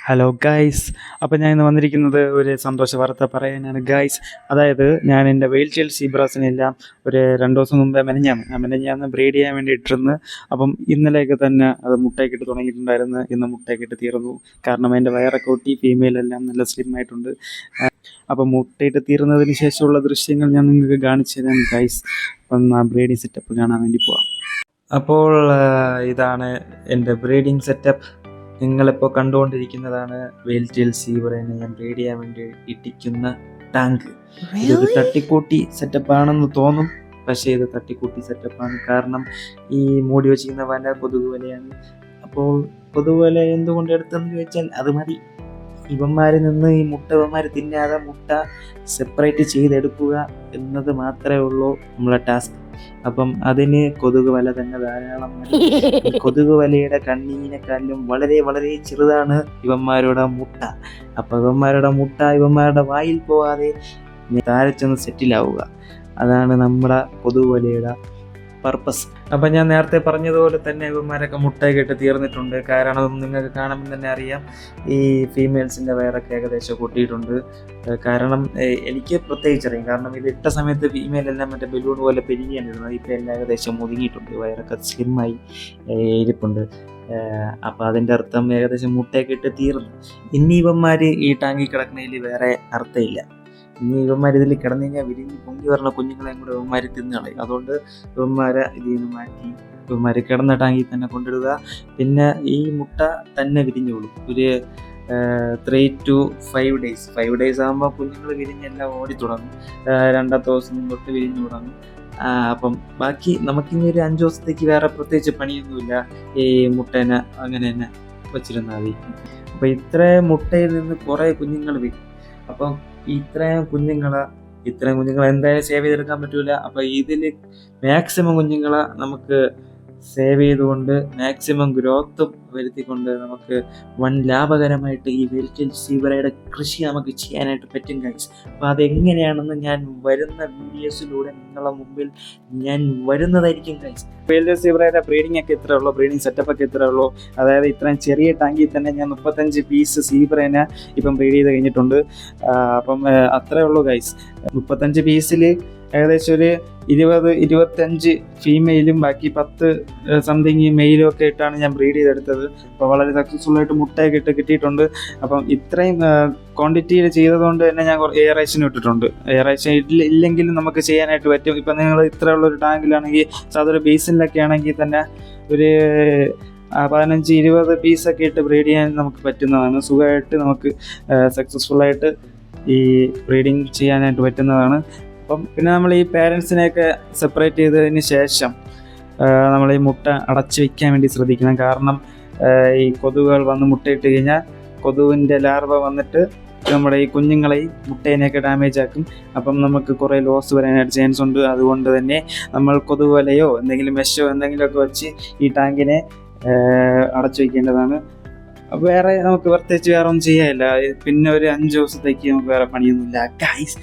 Hello guys. അപ്പോൾ ഞാൻ ഇന്ന് വന്നിരിക്കുന്നത് ഒരു സന്തോഷ വാർത്ത പറയാനാണ് ഗൈസ്. അതായത് ഞാൻ എൻ്റെ വെയിൽറ്റെയിൽ സീബ്രാസിനെല്ലാം ഒരു 2 ദിവസം മുമ്പേ മെനഞ്ഞാന്ന് ബ്രീഡ് ചെയ്യാൻ വേണ്ടി ഇട്ടിരുന്നു. അപ്പം ഇന്നലെയൊക്കെ തന്നെ അത് മുട്ടയൊക്കെ ഇട്ട് തുടങ്ങിയിട്ടുണ്ടായിരുന്നു. ഇന്ന് മുട്ടയൊക്കെ ഇട്ട് തീർന്നു. കാരണം എൻ്റെ വയറൊക്കെ ഒട്ടി, ഫീമെയിലെല്ലാം നല്ല സ്ലിം ആയിട്ടുണ്ട്. അപ്പം മുട്ടയിട്ട് തീർന്നതിന് ശേഷമുള്ള ദൃശ്യങ്ങൾ ഞാൻ നിങ്ങൾക്ക് കാണിച്ചു തരാം ഗൈസ്. അപ്പം ആ ബ്രീഡിങ് സെറ്റപ്പ് കാണാൻ വേണ്ടി പോവാം. അപ്പോൾ ഇതാണ് എൻ്റെ ബ്രീഡിങ് സെറ്റപ്പ്. നിങ്ങളിപ്പോൾ കണ്ടുകൊണ്ടിരിക്കുന്നതാണ് വെയിൽറ്റെയിൽ സീബ്രേനെ ഞാൻ ബ്രീഡ് ചെയ്യാൻ വേണ്ടി ഇട്ടിക്കുന്ന ടാങ്ക്. ഇതൊരു തട്ടിക്കൂട്ടി സെറ്റപ്പാണെന്ന് തോന്നും, പക്ഷേ ഇത് തട്ടിക്കൂട്ടി സെറ്റപ്പാണ്. കാരണം ഈ മൂടി വെച്ചിരിക്കുന്ന വല കൊതുക് വലയാണ്. അപ്പോൾ കൊതുക് വല എന്തുകൊണ്ട് എടുത്തെന്ന് ചോദിച്ചാൽ അത് മതി. ഇവന്മാരിൽ നിന്ന് ഈ മുട്ട ഇവന്മാർ തിന്നാതെ മുട്ട സെപ്പറേറ്റ് ചെയ്തെടുക്കുക എന്നത് മാത്രമേ ഉള്ളൂ നമ്മളെ ടാസ്ക്. അപ്പം അതിന് കൊതുക് വല തന്നെ ധാരാളം മതി. കൊതുക് വലയുടെ കണ്ണീനെക്കാളും വളരെ വളരെ ചെറുതാണ് ഇവന്മാരുടെ മുട്ട. അപ്പം ഇവന്മാരുടെ വായിൽ പോവാതെ താഴെ ചെന്ന് സെറ്റിലാവുക, അതാണ് നമ്മുടെ കൊതുക് വലയുടെ പർപ്പസ്. അപ്പം ഞാൻ നേരത്തെ പറഞ്ഞതുപോലെ തന്നെ ഇവന്മാരൊക്കെ മുട്ടയൊക്കെ ഇട്ട് തീർന്നിട്ടുണ്ട്. കാരണം നിങ്ങൾക്ക് കാണുമ്പോൾ തന്നെ അറിയാം, ഈ ഫീമെയിൽസിൻ്റെ വയറൊക്കെ ഏകദേശം പൊട്ടിയിട്ടുണ്ട്. കാരണം എനിക്ക് പ്രത്യേകിച്ച് അറിയാം, കാരണം ഇത് ഇട്ട സമയത്ത് ഫീമെയിലെല്ലാം മറ്റേ ബലൂൺ പോലെ പെരുകിയാണിരുന്നത്. ഇപ്പം എല്ലാം ഏകദേശം ഒതുങ്ങിയിട്ടുണ്ട്, വയറൊക്കെ സ്ലിമ്മായി ഇരിപ്പുണ്ട്. അപ്പോൾ അതിൻ്റെ അർത്ഥം ഏകദേശം മുട്ടയൊക്കെ ഇട്ട് തീർന്നു. ഇനി ഇവന്മാർ ഈ ടാങ്കിൽ കിടക്കുന്നതിൽ വേറെ അർത്ഥമില്ല. ഇനി ഇവന്മാർ ഇതിൽ കിടന്നു കഴിഞ്ഞാൽ വിരിഞ്ഞ് പൊങ്ങി വരുന്ന കുഞ്ഞുങ്ങളെയും കൂടെ ഇവന്മാർ തിന്നു കളയും. അതുകൊണ്ട് ഇവന്മാരെ ഇതിൽ നിന്ന് മാറ്റി ഇവന്മാർ കിടന്ന ടാങ്കിൽ തന്നെ കൊണ്ടിടുക. പിന്നെ ഈ മുട്ട തന്നെ വിരിഞ്ഞോളും. ഒരു 3 to 5 days. 5 days ആകുമ്പോൾ കുഞ്ഞുങ്ങൾ വിരിഞ്ഞെല്ലാം ഓടി തുടങ്ങും. 2ാമത്തെ ദിവസം തൊട്ട് വിരിഞ്ഞു തുടങ്ങും. അപ്പം ബാക്കി നമുക്കിനി ഒരു 5 ദിവസത്തേക്ക് വേറെ പ്രത്യേകിച്ച് പണിയൊന്നുമില്ല. ഈ മുട്ടേനെ അങ്ങനെ തന്നെ വെച്ചിരുന്നാൽ മതി. അപ്പം ഇത്രയും മുട്ടയിൽ നിന്ന് കുറേ കുഞ്ഞുങ്ങൾ വരും. അപ്പം ഇത്രയും കുഞ്ഞുങ്ങളെ എന്തായാലും സേവ് ചെയ്തെടുക്കാൻ പറ്റൂല. അപ്പം ഇതിൽ മാക്സിമം കുഞ്ഞുങ്ങളെ നമുക്ക് സേവ് ചെയ്തുകൊണ്ട് മാക്സിമം ഗ്രോത്തും വരുത്തിക്കൊണ്ട് നമുക്ക് ലാഭകരമായിട്ട് ഈ വെയിൽറ്റെയിൽ സീബ്രയുടെ കൃഷി നമുക്ക് ചെയ്യാനായിട്ട് പറ്റും ഗൈസ്. അപ്പോൾ അതെങ്ങനെയാണെന്ന് ഞാൻ വരുന്ന വീഡിയോസിലൂടെ നിങ്ങളുടെ മുമ്പിൽ ഞാൻ വരുന്നതായിരിക്കും ഗൈസ്. വെയിൽറ്റെയിൽ സീബ്രയുടെ ബ്രീഡിംഗ് ഒക്കെ ഇത്രേ ഉള്ളൂ, ബ്രീഡിംഗ് സെറ്റപ്പ് ഒക്കെ ഇത്രേ ഉള്ളൂ. അതായത് ഇത്രയും ചെറിയ ടാങ്കിൽ തന്നെ ഞാൻ 35 പീസ് സീബ്രേനെ ഇപ്പം ബ്രീഡ് ചെയ്ത് കഴിഞ്ഞിട്ടുണ്ട്. അപ്പം അത്രേ ഉള്ളൂ ഗൈസ്. 35 പീസിൽ ഏകദേശം ഒരു 20-25 ഫീമെയിലും ബാക്കി 10 സംതിങ് മെയിലും ഒക്കെ ഇട്ടാണ് ഞാൻ ബ്രീഡ് ചെയ്തെടുത്തത്. അപ്പോൾ വളരെ സക്സസ്ഫുൾ ആയിട്ട് മുട്ടയൊക്കെ ഇട്ട് കിട്ടിയിട്ടുണ്ട്. അപ്പം ഇത്രയും ക്വാണ്ടിറ്റിയിൽ ചെയ്തതുകൊണ്ട് തന്നെ ഞാൻ എയറേഷൻ ഇട്ടിട്ടുണ്ട്. എയറേഷൻ ഇല്ലെങ്കിലും നമുക്ക് ചെയ്യാനായിട്ട് പറ്റും. ഇപ്പം നിങ്ങൾ ഇത്രയുള്ളൊരു ടാങ്കിലാണെങ്കിൽ, സാധാരണ ബേസിനിലൊക്കെ ആണെങ്കിൽ തന്നെ ഒരു 15-20 പീസൊക്കെ ഇട്ട് ബ്രീഡ് ചെയ്യാൻ നമുക്ക് പറ്റുന്നതാണ്. സുഖമായിട്ട് നമുക്ക് സക്സസ്ഫുള്ളായിട്ട് ഈ ബ്രീഡിങ് ചെയ്യാനായിട്ട് പറ്റുന്നതാണ്. അപ്പം പിന്നെ നമ്മൾ ഈ പാരൻസിനെയൊക്കെ സെപ്പറേറ്റ് ചെയ്തതിന് ശേഷം നമ്മൾ ഈ മുട്ട അടച്ചു വയ്ക്കാൻ വേണ്ടി ശ്രദ്ധിക്കണം. കാരണം ഈ കൊതുകുകൾ വന്ന് മുട്ടയിട്ട് കഴിഞ്ഞാൽ കൊതുവിൻ്റെ ലാർവ വന്നിട്ട് നമ്മുടെ ഈ കുഞ്ഞുങ്ങളെയും മുട്ടേനെയൊക്കെ ഡാമേജ് ആക്കും. അപ്പം നമുക്ക് കുറേ ലോസ് വരാനായിട്ട് ചാൻസ് ഉണ്ട്. അതുകൊണ്ട് തന്നെ നമ്മൾ കൊതുക് വലയോ എന്തെങ്കിലും മെഷോ എന്തെങ്കിലുമൊക്കെ വെച്ച് ഈ ടാങ്കിനെ അടച്ചു വയ്ക്കേണ്ടതാണ്. വേറെ നമുക്ക് പ്രത്യേകിച്ച് വേറെ ഒന്നും ചെയ്യാനില്ല. പിന്നെ ഒരു 5 ദിവസത്തേക്ക് നമുക്ക് വേറെ പണിയൊന്നുമില്ല ഗൈസ്.